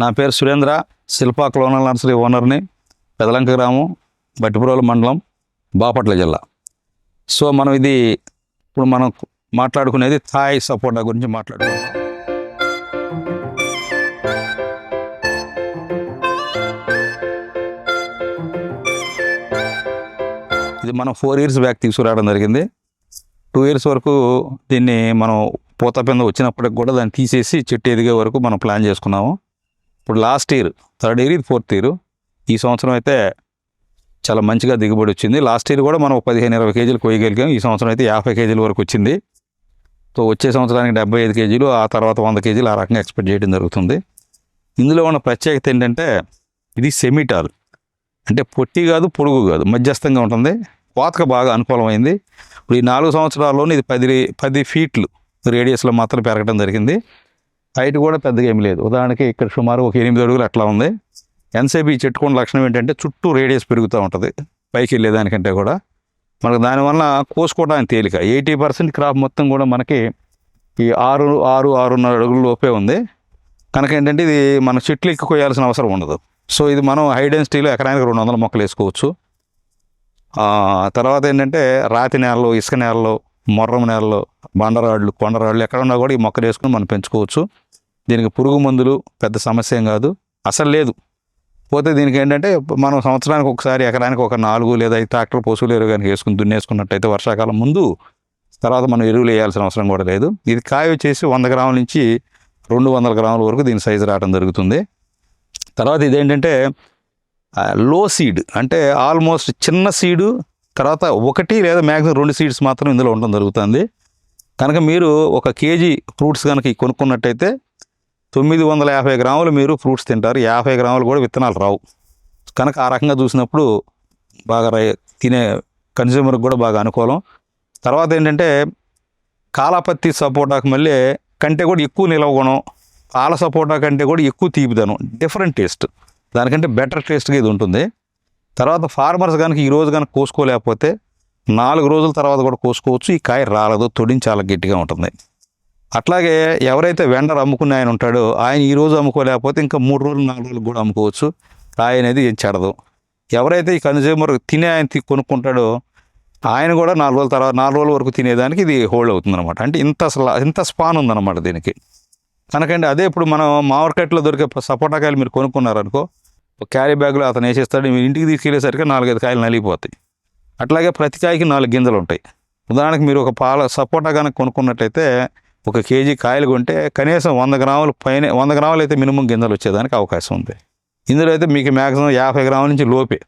నా పేరు Surendra, Shilpa clonal nursery ఓనర్ని, పెదలంక గ్రామం, బట్టిప్రోలు మండలం, బాపట్ల జిల్లా. సో ఇప్పుడు మనం మాట్లాడుకునేది థాయ్ సపోటా గురించి మాట్లాడుకుందాం. ఇది మనం 4 years బ్యాక్ తీసుకురావడం జరిగింది. 2 years వరకు దీన్ని మనం పూత పింద వచ్చినప్పటికి కూడా దాన్ని తీసేసి చెట్టు ఎదిగే వరకు మనం ప్లాన్ చేసుకున్నాము. ఇప్పుడు లాస్ట్ ఇయర్ 3rd year, ఇది 4th year. ఈ సంవత్సరం అయితే చాలా మంచిగా దిగుబడి వచ్చింది. లాస్ట్ ఇయర్ కూడా మనం 15-20 kg కొయ్యగలిగాం. ఈ సంవత్సరం అయితే 50 kg వరకు వచ్చింది. సో వచ్చే సంవత్సరానికి 75 kg, ఆ తర్వాత 100 kg ఆ రకంగా ఎక్స్పెక్ట్ చేయడం జరుగుతుంది. ఇందులో ఉన్న ప్రత్యేకత ఏంటంటే ఇది సెమిటాల్, అంటే పొట్టి కాదు పొడుగు కాదు, మధ్యస్థంగా ఉంటుంది. కోతకు బాగా అనుకూలమైంది. ఇప్పుడు ఈ 4 సంవత్సరాల్లోనే ఇది 10 feet రేడియస్లో మాత్రం పెరగడం జరిగింది. హైట్ కూడా పెద్దగా ఏమి లేదు. ఉదాహరణకి ఇక్కడ సుమారు ఒక 8 అడుగులు అట్లా ఉంది. ఎంతసేపు ఈ చెట్టుకున్న లక్షణం ఏంటంటే చుట్టూ రేడియస్ పెరుగుతూ ఉంటుంది పైకి వెళ్ళేదానికంటే కూడా. మనకు దానివల్ల కోసుకోవడానికి తేలిక. 80% క్రాప్ మొత్తం కూడా మనకి ఈ 6-6.5 అడుగుల లోపే ఉంది కనుక ఏంటంటే ఇది మన చెట్లు ఎక్కి కొయ్యాల్సిన అవసరం ఉండదు. సో ఇది మనం హై డెన్సిటీలో ఎకరానికి 200 మొక్కలు వేసుకోవచ్చు. తర్వాత ఏంటంటే రాతి నేలలో, ఇసుక నేలలో, మొర్రం నేలలో, బండరాళ్ళు, కొండరాళ్ళు ఎక్కడ ఉన్నా కూడా ఈ మొక్కలు వేసుకుని మనం పెంచుకోవచ్చు. దీనికి పురుగు మందులు పెద్ద సమస్య ఏం కాదు, అసలు లేదు. పోతే దీనికి ఏంటంటే మనం సంవత్సరానికి ఒకసారి ఎకరానికి ఒక 4 లేదా 5 ట్రాక్టర్ పశువుల ఎరువు కనుక వేసుకుని దున్నేసుకున్నట్టయితే వర్షాకాలం ముందు, తర్వాత మనం ఎరువులు వేయాల్సిన అవసరం కూడా లేదు. ఇది కాయ వచ్చేసి 100 గ్రాముల నుంచి 200 గ్రాముల వరకు దీని సైజు రావడం జరుగుతుంది. తర్వాత ఇదేంటంటే లో సీడ్, అంటే ఆల్మోస్ట్ చిన్న సీడు, తర్వాత 1 లేదా మ్యాక్సిమం 2 సీడ్స్ మాత్రం ఇందులో ఉండడం జరుగుతుంది. కనుక మీరు 1 kg ఫ్రూట్స్ కనుక కొనుక్కున్నట్టయితే 950 గ్రాములు మీరు ఫ్రూట్స్ తింటారు. 50 గ్రాములు కూడా విత్తనాలు రావు. కనుక ఆ రకంగా చూసినప్పుడు బాగా తినే కన్జ్యూమర్కి కూడా బాగా అనుకూలం. తర్వాత ఏంటంటే కాలాపత్తి సపోటాకు మళ్ళీ కంటే కూడా ఎక్కువ నిల్వ గుణం, పాల సపోటా కంటే కూడా ఎక్కువ తీపిదనం, డిఫరెంట్ టేస్ట్, దానికంటే బెటర్ టేస్ట్గా ఇది ఉంటుంది. తర్వాత ఫార్మర్స్ కనుక ఈరోజు కనుక కోసుకోలేకపోతే 4 రోజుల తర్వాత కూడా కోసుకోవచ్చు. ఈ కాయ రాలదు, తొడిని చాలా గట్టిగా ఉంటుంది. అట్లాగే ఎవరైతే వెండర్ అమ్ముకునే ఆయన ఉంటాడో ఆయన ఈరోజు అమ్ముకోలేకపోతే ఇంకా 3 రోజులు 4 రోజులు కూడా అమ్ముకోవచ్చు. కాయ అనేది ఏం చెడదు. ఎవరైతే ఈ కన్జ్యూమర్ తినే ఆయన కొనుక్కుంటాడో ఆయన కూడా 4 రోజుల తర్వాత 4 రోజుల వరకు తినేదానికి ఇది హోల్డ్ అవుతుంది అనమాట. అంటే ఇంత స్పాన్ ఉందన్నమాట దీనికి. కనుకండి అదే ఇప్పుడు మనం మార్కెట్లో దొరికే సపోటాకాయలు మీరు కొనుక్కున్నారనుకో, ఒక క్యారీ బ్యాగ్లో అతను వేసేస్తాడు, మీరు ఇంటికి తీసుకెళ్ళేసరికి 4-5 కాయలు నలిగిపోతాయి. అట్లాగే ప్రతి కాయకి 4 గింజలు ఉంటాయి. ఉదాహరణకు మీరు ఒక సపోటా కనుక కొనుక్కున్నట్టయితే 1 kg కాయలు కొంటే కనీసం 100 గ్రాములు పైన, 100 గ్రాములు అయితే మినిమం గింజలు వచ్చేదానికి అవకాశం ఉంది. ఇందులో అయితే మీకు మ్యాక్సిమం 50 గ్రాముల నుంచి లోపే.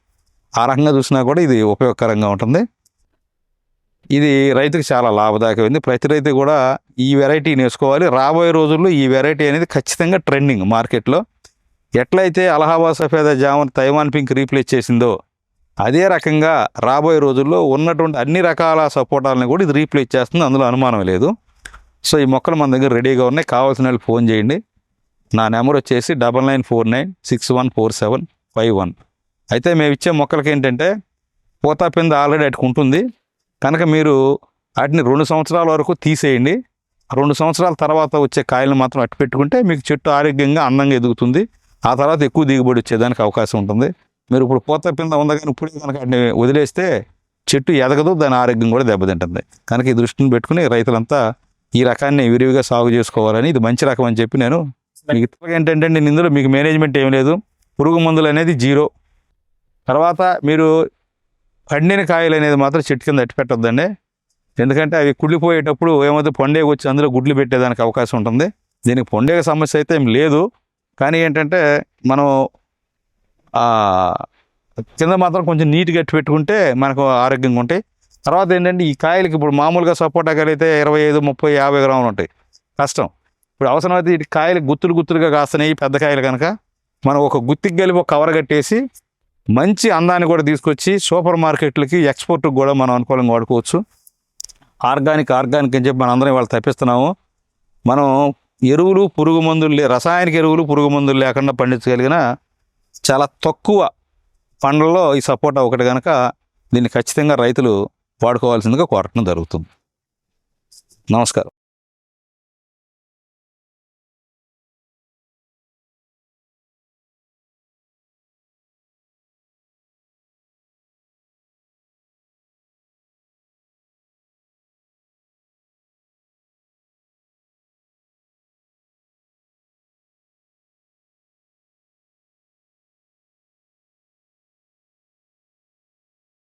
ఆ రకంగా చూసినా కూడా ఇది ఉపయోగకరంగా ఉంటుంది. ఇది రైతుకి చాలా లాభదాయకమైంది. ప్రతి రైతు కూడా ఈ వెరైటీని వేసుకోవాలి. రాబోయే రోజుల్లో ఈ వెరైటీ అనేది ఖచ్చితంగా ట్రెండింగ్ మార్కెట్లో. ఎట్లయితే Allahabad Safeda jamun Taiwan pink replace చేసిందో అదే రకంగా రాబోయే రోజుల్లో ఉన్నటువంటి అన్ని రకాల సపోటాలను కూడా ఇది రీప్లేస్ చేస్తుంది, అందులో అనుమానం లేదు. సో ఈ మొక్కలు మన దగ్గర రెడీగా ఉన్నాయి. కావాల్సిన వాళ్ళు ఫోన్ చేయండి. నా నెంబర్ వచ్చేసి 9949614751. అయితే మేము ఇచ్చే మొక్కలకి ఏంటంటే పూత పింద ఆల్రెడీ అట్టుకుంటుంది కనుక మీరు వాటిని 2 సంవత్సరాల వరకు తీసేయండి. 2 సంవత్సరాల తర్వాత వచ్చే కాయలను మాత్రం అట్టు పెట్టుకుంటే మీకు చెట్టు ఆరోగ్యంగా అందంగా ఎదుగుతుంది. ఆ తర్వాత ఎక్కువ దిగుబడి వచ్చేదానికి అవకాశం ఉంటుంది. మీరు ఇప్పుడు పూత పింద ఉందగానే ఇప్పుడే కనుక వాటిని వదిలేస్తే చెట్టు ఎదగదు, దాని ఆరోగ్యం కూడా దెబ్బతింటుంది. కనుక ఈ దృష్టిని పెట్టుకుని రైతులంతా ఈ రకాన్ని విరివిగా సాగు చేసుకోవాలని, ఇది మంచి రకం అని చెప్పి నేను మీకు ఏంటంటే నేను ఇందులో మీకు మేనేజ్మెంట్ ఏం లేదు, పురుగు మందులు అనేది 0. తర్వాత మీరు పండిన కాయలు అనేది మాత్రం చెట్టు కింద అట్టి పెట్టొద్దండి. ఎందుకంటే అవి కుళ్ళిపోయేటప్పుడు ఏమైతే పొండేగా వచ్చి అందులో గుడ్లు పెట్టేదానికి అవకాశం ఉంటుంది. దీనికి పొండేగ సమస్య అయితే ఏం లేదు, కానీ ఏంటంటే మనం కింద మాత్రం కొంచెం నీట్గా అట్టి పెట్టుకుంటే మనకు ఆరోగ్యంగా ఉంటాయి. తర్వాత ఏంటంటే ఈ కాయలకి ఇప్పుడు మామూలుగా సపోటా కాయలు అయితే 25, 30, 50 గ్రాములు ఉంటాయి, కష్టం. ఇప్పుడు అవసరమైతే ఈ కాయలు గుత్తులుగా కాస్తున్నాయి పెద్ద కాయలు కనుక మనం ఒక గుత్తికి కలిపి ఒక కవర్ కట్టేసి మంచి అందాన్ని కూడా తీసుకొచ్చి సూపర్ మార్కెట్లకి ఎక్స్పోర్ట్కి కూడా మనం అనుకూలంగా వాడుకోవచ్చు. ఆర్గానిక్ అని చెప్పి మనం అందరం ఇవాళ తప్పిస్తున్నాము. మనం ఎరువులు, పురుగు మందులు, రసాయనిక ఎరువులు, పురుగు మందులు లేకుండా పండించగలిగిన చాలా తక్కువ పండ్లలో ఈ సపోటా ఒకటి కనుక దీన్ని ఖచ్చితంగా రైతులు వాడుకోవాల్సిందిగా కోరటం జరుగుతుంది. నమస్కారం.